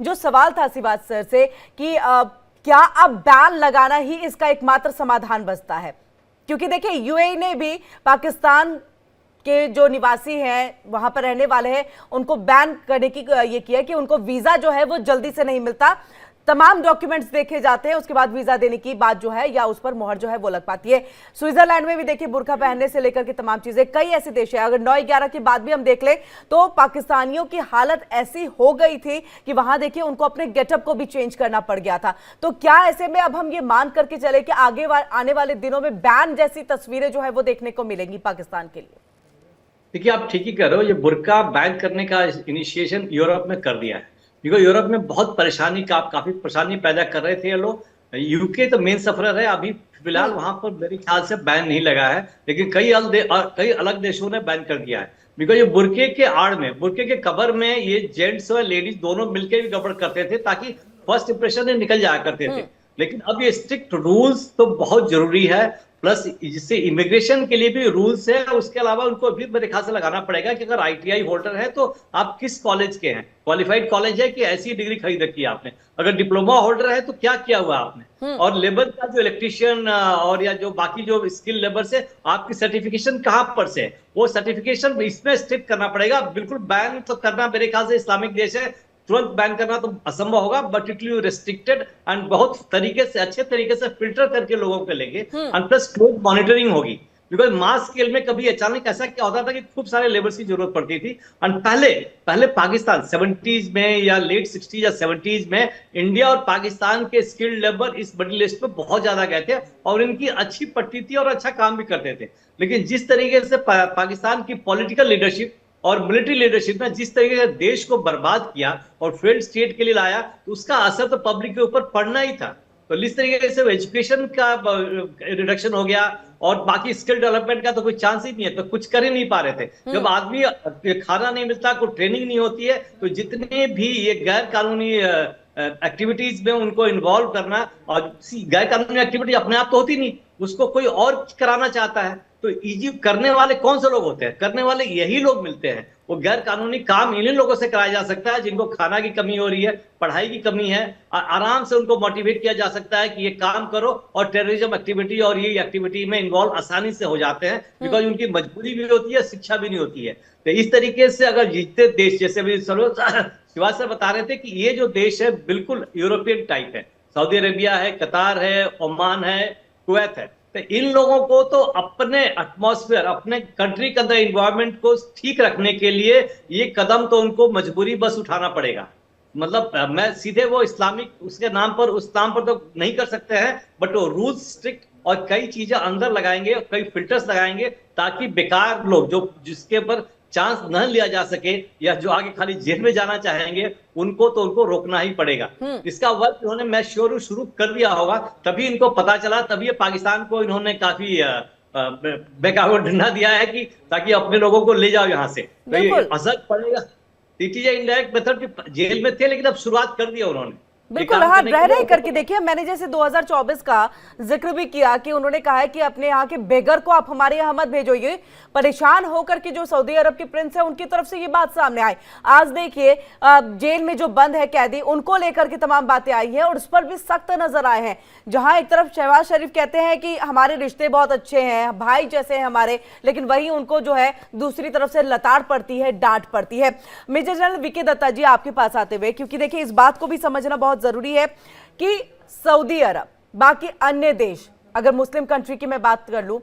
जो सवाल था सिवाज सर से कि क्या अब बैन लगाना ही इसका एकमात्र समाधान बचता है? क्योंकि देखिए यूएई ने भी पाकिस्तान के जो निवासी हैं, वहां पर रहने वाले हैं, उनको बैन करने की ये किया कि उनको वीजा जो है वो जल्दी से नहीं मिलता, तमाम डॉक्यूमेंट्स देखे जाते हैं, उसके बाद वीजा देने की बात जो है या उस पर मोहर जो है वो लग पाती है। स्विट्जरलैंड में भी देखिए बुर्का पहनने से लेकर के तमाम चीजें, कई ऐसे देश हैं। अगर 9/11 के बाद भी हम देख लें तो पाकिस्तानियों की हालत ऐसी हो गई थी कि वहां देखिए उनको अपने गेटअप को भी चेंज करना पड़ गया था। तो क्या ऐसे में अब हम ये मान करके चले कि आने वाले दिनों में बैन जैसी तस्वीरें जो है वो देखने को मिलेंगी पाकिस्तान के लिए? देखिए, आप ठीक ही कर रहे हो। ये बुर्का बैन करने का इनिशिएशन यूरोप में कर दिया है, क्योंकि यूरोप में बहुत काफी परेशानी पैदा कर रहे थे ये लोग। यूके तो मेन सफरर है अभी फिलहाल, वहां पर मेरे ख्याल से बैन नहीं लगा है, लेकिन कई अलग देशों ने बैन कर दिया है। बिकॉज ये बुर्के के आड़ में, बुर्के के कवर में ये जेंट्स और लेडीज दोनों मिलकर भी कवर करते थे ताकि फर्स्ट इंप्रेशन निकल जाया करते थे। लेकिन अब ये स्ट्रिक्ट रूल्स तो बहुत जरूरी है, प्लस जिससे इमिग्रेशन के लिए भी रूल्स है। उसके अलावा उनको भी मेरे ख्याल से लगाना पड़ेगा कि अगर आईटीआई होल्डर है तो आप किस कॉलेज के हैं, क्वालिफाइड कॉलेज है कि ऐसी डिग्री खरीद रखी है आपने, अगर डिप्लोमा होल्डर है तो क्या किया हुआ आपने, और लेबर का जो इलेक्ट्रिशियन और या जो बाकी जो स्किल लेबर से आपकी सर्टिफिकेशन कहां पर से है, वो सर्टिफिकेशन इसमें स्ट्रिक्ट करना पड़ेगा। बिल्कुल बैन तो करना मेरे ख्याल से इस्लामिक देश है, तुरंत बैन करना तो असंभव होगा, but it will restricted and बहुत तरीके से, अच्छे तरीके से फिल्टर करके लोगों को लेंगे, एंड प्लस क्लोज मॉनिटरिंग होगी। बिकॉज मास स्केल में कभी अचानक ऐसा क्या होता था कि खूब सारे लेबर्स की जरूरत पड़ती थी। एंड पहले पहले पाकिस्तान 70s में या लेट 60s या 70s में इंडिया और पाकिस्तान के स्किल्ड लेबर इस बड़ी लिस्ट में बहुत ज्यादा गए थे और इनकी अच्छी पट्टी थी और अच्छा काम भी करते थे। लेकिन जिस तरीके से पाकिस्तान की पॉलिटिकल लीडरशिप और मिलिट्री लीडरशिप ने जिस तरीके से देश को बर्बाद किया और फेल्ड स्टेट के लिए लाया, तो उसका असर तो पब्लिक के ऊपर पड़ना ही था। तो इस तरीके से एजुकेशन का रिडक्शन हो गया और बाकी स्किल डेवलपमेंट का तो कोई चांस ही नहीं है, तो कुछ कर ही नहीं पा रहे थे। जब आदमी खाना नहीं मिलता, कोई ट्रेनिंग नहीं होती है, तो जितने भी ये गैर कानूनी एक्टिविटीज में उनको इन्वॉल्व करना, और गैर कानूनी एक्टिविटी अपने आप तो होती नहीं, उसको कोई और कराना चाहता है, तो इजी करने वाले कौन से लोग होते हैं? करने वाले यही लोग मिलते हैं। वो गैर कानूनी काम इन्हीं लोगों से कराया जा सकता है जिनको खाना की कमी हो रही है, पढ़ाई की कमी है, और आराम से उनको मोटिवेट किया जा सकता है कि ये काम करो, और टेररिज्म एक्टिविटी और ये एक्टिविटी में इन्वॉल्व आसानी से हो जाते हैं, बिकॉज उनकी मजबूरी भी होती है, शिक्षा भी नहीं होती है। तो इस तरीके से अगर जितने देश, जैसे भी शिवाज सर बता रहे थे कि ये जो देश है बिल्कुल यूरोपियन टाइप है, सऊदी अरेबिया है, कतार है, ओमान है, कुवैत है, तो इन लोगों को तो अपने एटमॉस्फेयर, अपने कंट्री के अंदर इन्वायरमेंट को ठीक रखने के लिए ये कदम तो उनको मजबूरी बस उठाना पड़ेगा। मतलब मैं सीधे वो इस्लामिक उसके नाम पर, उस नाम पर तो नहीं कर सकते हैं, बट वो रूल्स स्ट्रिक्ट और कई चीजें अंदर लगाएंगे, कई फिल्टर्स लगाएंगे, ताकि बेकार लोग जो जिसके ऊपर चांस न लिया जा सके या जो आगे खाली जेल में जाना चाहेंगे, उनको रोकना ही पड़ेगा। इसका वर्क इन्होंने, मैं श्योर हूं, शुरू कर दिया होगा, तभी इनको पता चला, तभी पाकिस्तान को इन्होंने काफी बेकाबू डंडा दिया है कि ताकि अपने लोगों को ले जाओ यहां से, तो ये असर पड़ेगा। इट इनडायरेक्ट मेथड, जेल में थे लेकिन अब शुरुआत कर दिया उन्होंने बिल्कुल। हाँ, रह रहे करके देखिए, मैंने जैसे 2024 का जिक्र भी किया कि उन्होंने कहा है कि अपने यहाँ के बेगर को आप हमारे यहाँ मत भेजो। ये परेशान होकर के जो सऊदी अरब के प्रिंस है उनकी तरफ से ये बात सामने आई। आज देखिए जेल में जो बंद है कैदी, उनको लेकर के तमाम बातें आई है और उस पर भी सख्त नजर आए हैं। जहां एक तरफ शहबाज शरीफ कहते हैं कि हमारे रिश्ते बहुत अच्छे हैं, भाई जैसे हैं हमारे, लेकिन वही उनको जो है दूसरी तरफ से लताड़ पड़ती है, डांट पड़ती है। मेजर जनरल वीके दत्ता जी, आपके पास आते हुए, क्योंकि देखिए इस बात को भी समझना बहुत जरूरी है कि सऊदी अरब, बाकी अन्य देश, अगर मुस्लिम कंट्री की मैं बात कर लूं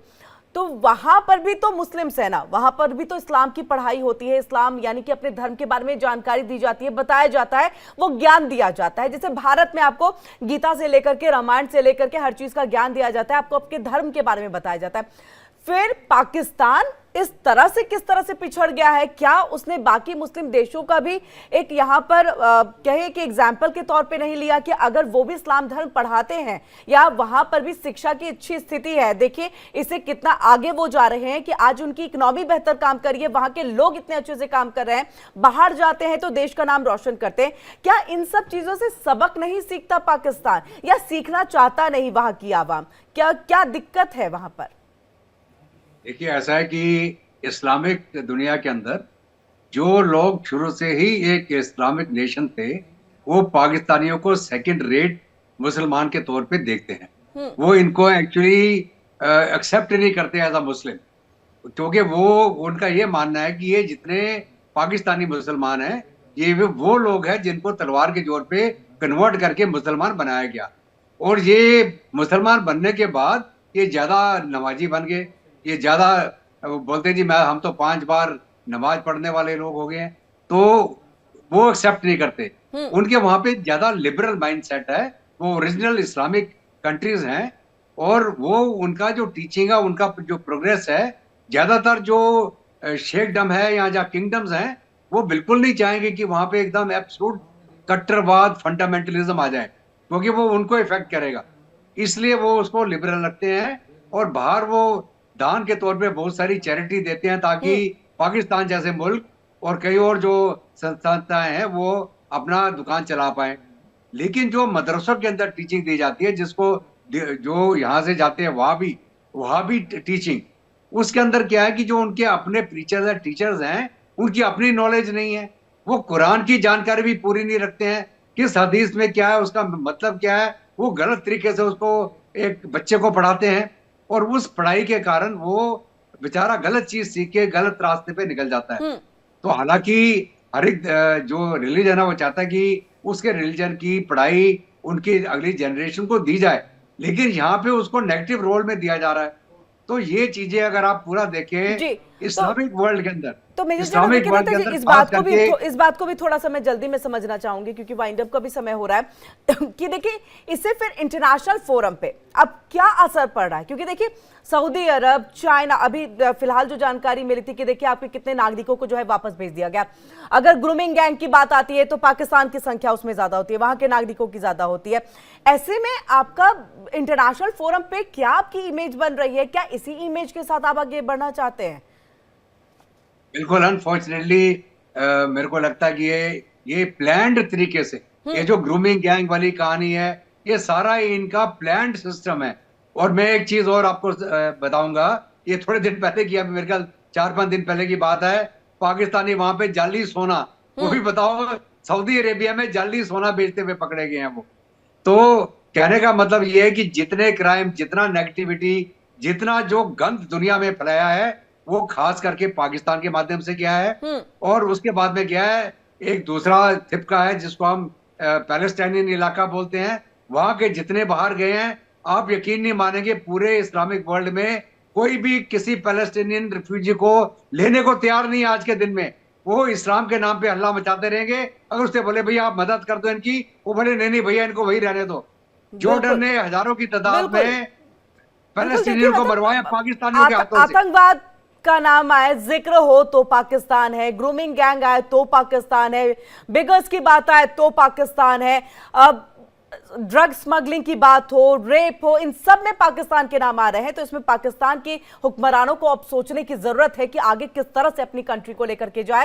तो वहां पर भी तो मुस्लिम सेना, वहां पर भी तो इस्लाम की पढ़ाई होती है, इस्लाम यानी कि अपने धर्म के बारे में जानकारी दी जाती है, बताया जाता है, वो ज्ञान दिया जाता है। जैसे भारत में आपको गीता से लेकर के, रामायण से लेकर के हर चीज का ज्ञान दिया जाता है, आपको आपके धर्म के बारे में बताया जाता है। फिर पाकिस्तान इस तरह से किस तरह से पिछड़ गया है? क्या उसने बाकी मुस्लिम देशों का भी एक यहाँ पर कहे कि एग्जाम्पल के तौर पे नहीं लिया कि अगर वो भी इस्लाम धर्म पढ़ाते हैं या वहां पर भी शिक्षा की अच्छी स्थिति है, देखिए इससे कितना आगे वो जा रहे हैं कि आज उनकी इकोनॉमी बेहतर काम कर रही है, वहां के लोग इतने अच्छे से काम कर रहे हैं, बाहर जाते हैं तो देश का नाम रोशन करते हैं। क्या इन सब चीजों से सबक नहीं सीखता पाकिस्तान, या सीखना चाहता नहीं वहां की आवाम? क्या दिक्कत है वहां पर? देखिए, ऐसा है कि इस्लामिक दुनिया के अंदर जो लोग शुरू से ही एक इस्लामिक नेशन थे, वो पाकिस्तानियों को सेकंड रेट मुसलमान के तौर पे देखते हैं। वो इनको एक्चुअली एक्सेप्ट नहीं करते एज अ मुस्लिम, क्योंकि वो उनका ये मानना है कि ये जितने पाकिस्तानी मुसलमान हैं, ये वो लोग हैं जिनको तलवार के जोर पे कन्वर्ट करके मुसलमान बनाया गया। और ये मुसलमान बनने के बाद ये ज्यादा नमाजी बन गए, ये ज्यादा बोलते हैं जी हम तो 5 बार नमाज पढ़ने वाले लोग हो गए हैं, तो वो एक्सेप्ट नहीं करते। उनके वहां पे ज्यादा लिबरल माइंडसेट है, वो ओरिजिनल इस्लामिक कंट्रीज हैं, और वो उनका जो टीचिंग है, उनका जो प्रोग्रेस है, ज्यादातर जो शेखडम है या जहाँ किंगडम्स हैं, वो बिल्कुल नहीं चाहेंगे कि वहां पे एकदम एब्सोल्यूट कट्टरवाद फंडामेंटलिज्म आ जाए, क्योंकि वो उनको इफेक्ट करेगा। इसलिए वो उसको लिबरल रखते हैं, और बाहर वो दान के तौर पे बहुत सारी चैरिटी देते हैं, ताकि पाकिस्तान जैसे मुल्क और कई और जो संस्थाएं हैं वो अपना दुकान चला पाए। लेकिन जो मदरसों के अंदर टीचिंग दी जाती है, जिसको जो यहाँ से जाते हैं वहां भी टीचिंग, उसके अंदर क्या है कि जो उनके अपने प्रीचर्स हैं, टीचर्स हैं, उनकी अपनी नॉलेज नहीं है, वो कुरान की जानकारी भी पूरी नहीं रखते हैं, किस हदीस में क्या है, उसका मतलब क्या है, वो गलत तरीके से उसको एक बच्चे को पढ़ाते हैं, और उस पढ़ाई के कारण वो बेचारा गलत चीज सीख के गलत रास्ते पे निकल जाता है। तो हालांकि हर एक जो रिलीजन है वो चाहता है कि उसके रिलीजन की पढ़ाई उनकी अगली जनरेशन को दी जाए, लेकिन यहाँ पे उसको नेगेटिव रोल में दिया जा रहा है। तो ये चीजें अगर आप पूरा देखें जी, इस्लामिक वर्ल्ड के अंदर, तो मेजर इस्लामिक वर्ल्ड के अंदर इस खास करके बात को भी थोड़ा सा मैं जल्दी में समझना चाहूंगी, क्योंकि वाइंड अप का भी समय हो रहा है कि देखिए इससे फिर इंटरनेशनल फोरम पे अब क्या असर पड़ रहा है, क्योंकि देखिए सऊदी अरब, चाइना, अभी फिलहाल जो जानकारी मिली थी कि देखिए आपके कितने नागरिकों को जो है वापस भेज दिया गया। अगर ग्रूमिंग गैंग की बात आती है तो पाकिस्तान की संख्या उसमें ज्यादा होती है, वहां के नागरिकों की ज्यादा होती है। ऐसे में आपका इंटरनेशनल फोरम पे क्या आपकी इमेज बन रही है, क्या इसी इमेज के साथ आप आगे बढ़ना चाहते हैं? बिल्कुल अनफॉर्चुनेटली मेरे को लगता है कि ये प्लान्ड तरीके से, ये जो ग्रूमिंग गैंग वाली कहानी है, ये सारा इनका प्लान्ड सिस्टम है। और मैं एक चीज और आपको बताऊंगा, ये थोड़े दिन पहले की, मेरे ख्याल 4-5 दिन पहले की बात है, पाकिस्तानी वहां पे जाली सोना, वो भी बताओ सऊदी अरेबिया में जाली सोना बेचते हुए पकड़े गए हैं वो। तो कहने का मतलब ये है कि जितने क्राइम, जितना नेगेटिविटी, जितना जो गंद दुनिया में फैलाया है, वो खास करके पाकिस्तान के माध्यम से किया है। और उसके बाद में क्या है, एक दूसरा थिपका है जिसको हम पैलेस्टाइनियन इलाका बोलते हैं, वहां के जितने बाहर गए हैं, आप यकीन नहीं मानेंगे, पूरे इस्लामिक वर्ल्ड में कोई भी किसी पैलेस्टाइनियन रिफ्यूजी को लेने को तैयार नहीं है आज के दिन में। वो इस्लाम के नाम पे हल्ला मचाते रहेंगे। अगर उससे बोले भैया आप मदद कर दो इनकी, वो बोले नहीं भैया इनको वही रहने दो। जॉर्डन ने हजारों की तादाद में पैलेस्टीनियन को मरवाया पाकिस्तानियों के हाथों से। आतंकवाद का नाम आए, जिक्र हो तो पाकिस्तान है, ग्रूमिंग गैंग आए तो पाकिस्तान है, बिगर्स की बात आए तो पाकिस्तान है, अब ड्रग स्मगलिंग की बात हो, रेप हो, इन सब में पाकिस्तान के नाम आ रहे हैं। तो इसमें पाकिस्तान के हुक्मरानों को अब सोचने की जरूरत है कि आगे किस तरह से अपनी कंट्री को लेकर के जाए।